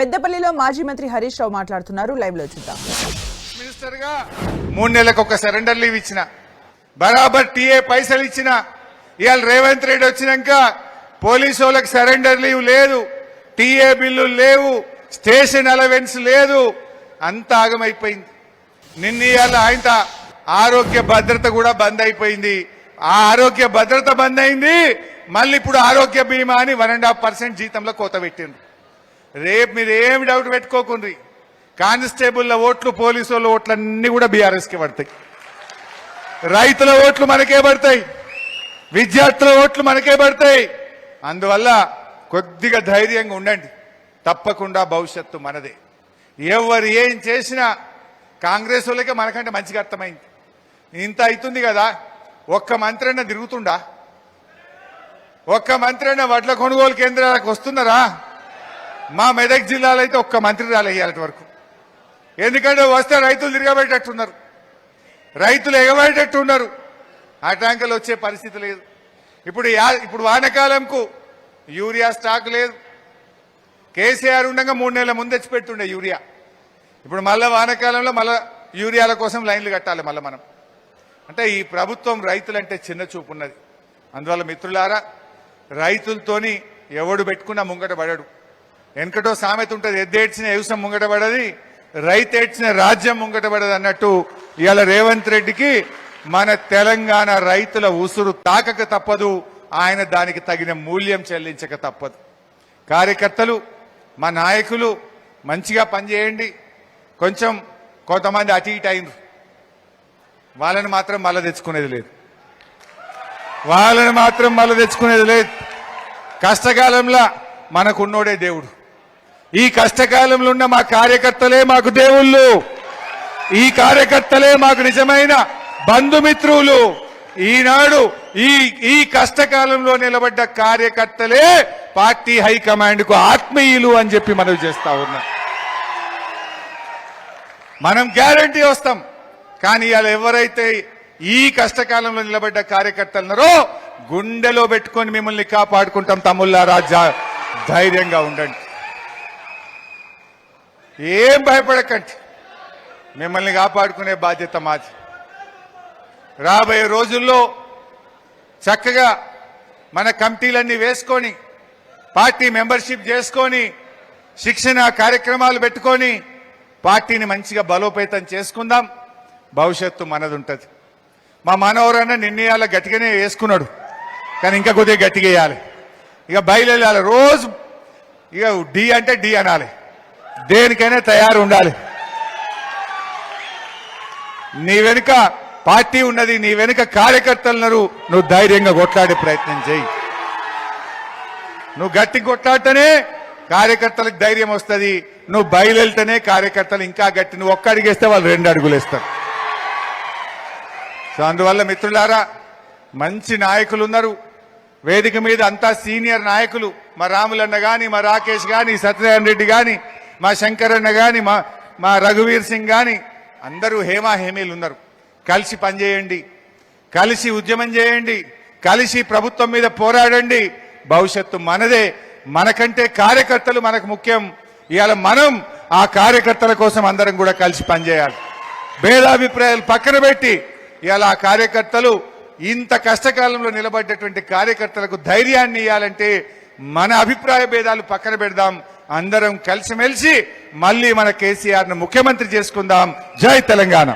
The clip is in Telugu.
పెద్దపల్లిలో మాజీ మంత్రి హరీష్ రావు మాట్లాడుతున్నారు. లైవ్ లో చూద్దాం. మినిస్టర్ గా 3 నెలలకు ఒక సరెండర్ లీవ్ ఇచ్చిన, బరాబర్ టీఏ పైసలు ఇచ్చిన. ఇవాళ రేవంత్ రెడ్డి వచ్చినాక పోలీసు వాళ్ళకి సరెండర్ లీవ్ లేదు, టీఏ బిల్లు లేవు, స్టేషన్ అలవెన్స్ లేదు, అంత ఆగమైపోయింది. నిన్న ఇవాళ ఆయన ఆరోగ్య భద్రత కూడా బంద్ అయిపోయింది. ఆ ఆరోగ్య భద్రత బంద్ అయింది. మళ్ళీ ఇప్పుడు ఆరోగ్య బీమా అని 1.5% జీతంలో కోత పెట్టింది. రేపు మీరు ఏమి డౌట్ పెట్టుకోకుండ్రి, కానిస్టేబుల్ల ఓట్లు, పోలీసు వాళ్ళ ఓట్లు అన్ని కూడా బీఆర్ఎస్కి పడతాయి. రైతుల ఓట్లు మనకే పడతాయి, విద్యార్థుల ఓట్లు మనకే పడతాయి. అందువల్ల కొద్దిగా ధైర్యంగా ఉండండి, తప్పకుండా భవిష్యత్తు మనదే. ఎవరు ఏం చేసినా కాంగ్రెస్ వాళ్ళకే మనకంటే మంచిగా అర్థమైంది. ఇంత అవుతుంది కదా, ఒక్క మంత్రి అన్న తిరుగుతుండా? ఒక్క మంత్రి అన్న వడ్ల కొనుగోలు కేంద్రాలకు వస్తున్నారా? మా మెదక్ జిల్లాలో అయితే ఒక్క మంత్రి రాలే ఇయ్యాలటి వరకు. ఎందుకంటే వస్తే రైతులు తిరగబెట్టేట్టున్నారు, రైతులు ఎగబెట్టేట్టున్నారు. ఆ ట్యాంకులు వచ్చే పరిస్థితి లేదు. ఇప్పుడు వానాకాలంకు యూరియా స్టాక్ లేదు. కేసీఆర్ ఉండగా 3 నెలల ముందు తెచ్చి పెట్టుండే యూరియా. ఇప్పుడు మళ్ళా వానాకాలంలో మళ్ళా యూరియాల కోసం లైన్లు కట్టాలి మళ్ళీ మనం. అంటే ఈ ప్రభుత్వం రైతులంటే చిన్న చూపు ఉన్నది. అందువల్ల మిత్రులారా, రైతులతోని ఎవడు పెట్టుకున్నా ముంగట పడడు. వెనకటో సామెత ఉంటుంది, ఎద్దేడ్చిన వ్యవసాయం ముంగట పడది, రైతు ఏడ్చిన రాజ్యం ముంగట పడదు అన్నట్టు ఇవాళ రేవంత్ రెడ్డికి మన తెలంగాణ రైతుల ఉసురు తాకక తప్పదు, ఆయన దానికి తగిన మూల్యం చెల్లించక తప్పదు. కార్యకర్తలు, మా నాయకులు మంచిగా పనిచేయండి. కొంతమంది అటు ఇటు అయినరు, వాళ్ళని మాత్రం మళ్ళీ తెచ్చుకునేది లేదు, వాళ్ళని మాత్రం మళ్ళీ తెచ్చుకునేది లేదు. కష్టకాలంలో మనకున్నోడే దేవుడు. ఈ కష్టకాలంలో ఉన్న మా కార్యకర్తలే మాకు దేవుళ్ళు, ఈ కార్యకర్తలే మాకు నిజమైన బంధుమిత్రులు. ఈనాడు ఈ కష్టకాలంలో నిలబడ్డ కార్యకర్తలే పార్టీ హైకమాండ్ కు ఆత్మీయులు అని చెప్పి మనం చేస్తా ఉన్నాం. మనం గ్యారంటీ వస్తాం, కానీ ఇవాళ ఎవరైతే ఈ కష్టకాలంలో నిలబడ్డ కార్యకర్తలున్నారో గుండెలో పెట్టుకొని మిమ్మల్ని కాపాడుకుంటాం. తమ్ముళ్ళారా, ధైర్యంగా ఉండండి, ఏం భయపడకండి, మిమ్మల్ని కాపాడుకునే బాధ్యత మాది. రాబోయే రోజుల్లో చక్కగా మన కమిటీలన్నీ వేసుకొని, పార్టీ మెంబర్షిప్ చేసుకొని, శిక్షణ కార్యక్రమాలు పెట్టుకొని పార్టీని మంచిగా బలోపేతం చేసుకుందాం. భవిష్యత్తు మనది ఉంటుంది. మా మనవరన్న నిర్ణయాల గట్టిగానే వేసుకున్నాడు, కానీ ఇంకా కొద్దిగా గట్టిగా వేయాలి. ఇక బయలుదేరాలి, రోజు ఇక డి అంటే డి అనాలి, దేనికైనా తయారు ఉండాలి. నీ వెనుక పార్టీ ఉన్నది, నీ వెనుక కార్యకర్తలున్నారు, నువ్వు ధైర్యంగా కొట్లాడే ప్రయత్నం చేయి. నువ్వు గట్టి కొట్లాడితేనే కార్యకర్తలకు ధైర్యం వస్తుంది. నువ్వు బయలుదేరితేనే కార్యకర్తలు ఇంకా గట్టి, నువ్వు ఒక్క అడుగేస్తే వాళ్ళు 2 అడుగులు వేస్తారు. సో అందువల్ల మిత్రులారా, మంచి నాయకులు ఉన్నారు వేదిక మీద, అంతా సీనియర్ నాయకులు. మా రాములన్న గాని, మా రాకేష్ గాని, సత్యనారాయణ రెడ్డి గాని, మా శంకరన్న గాని, మా రఘువీర్ సింగ్ గాని, అందరూ హేమీలు ఉన్నారు. కలిసి పనిచేయండి, కలిసి ఉద్యమం చేయండి, కలిసి ప్రభుత్వం మీద పోరాడండి. భవిష్యత్తు మనదే. మనకంటే కార్యకర్తలు మనకు ముఖ్యం. ఇవాళ మనం ఆ కార్యకర్తల కోసం అందరం కూడా కలిసి పనిచేయాలి. భేదాభిప్రాయాలు పక్కన పెట్టి ఇవాళ ఆ కార్యకర్తలు, ఇంత కష్టకాలంలో నిలబడ్డటువంటి కార్యకర్తలకు ధైర్యాన్ని ఇవ్వాలంటే మన అభిప్రాయ భేదాలు పక్కన పెడదాం, అందరం కలిసిమెలిసి మళ్ళీ మన కేసీఆర్ ను ముఖ్యమంత్రి చేసుకుందాం. జై తెలంగాణ.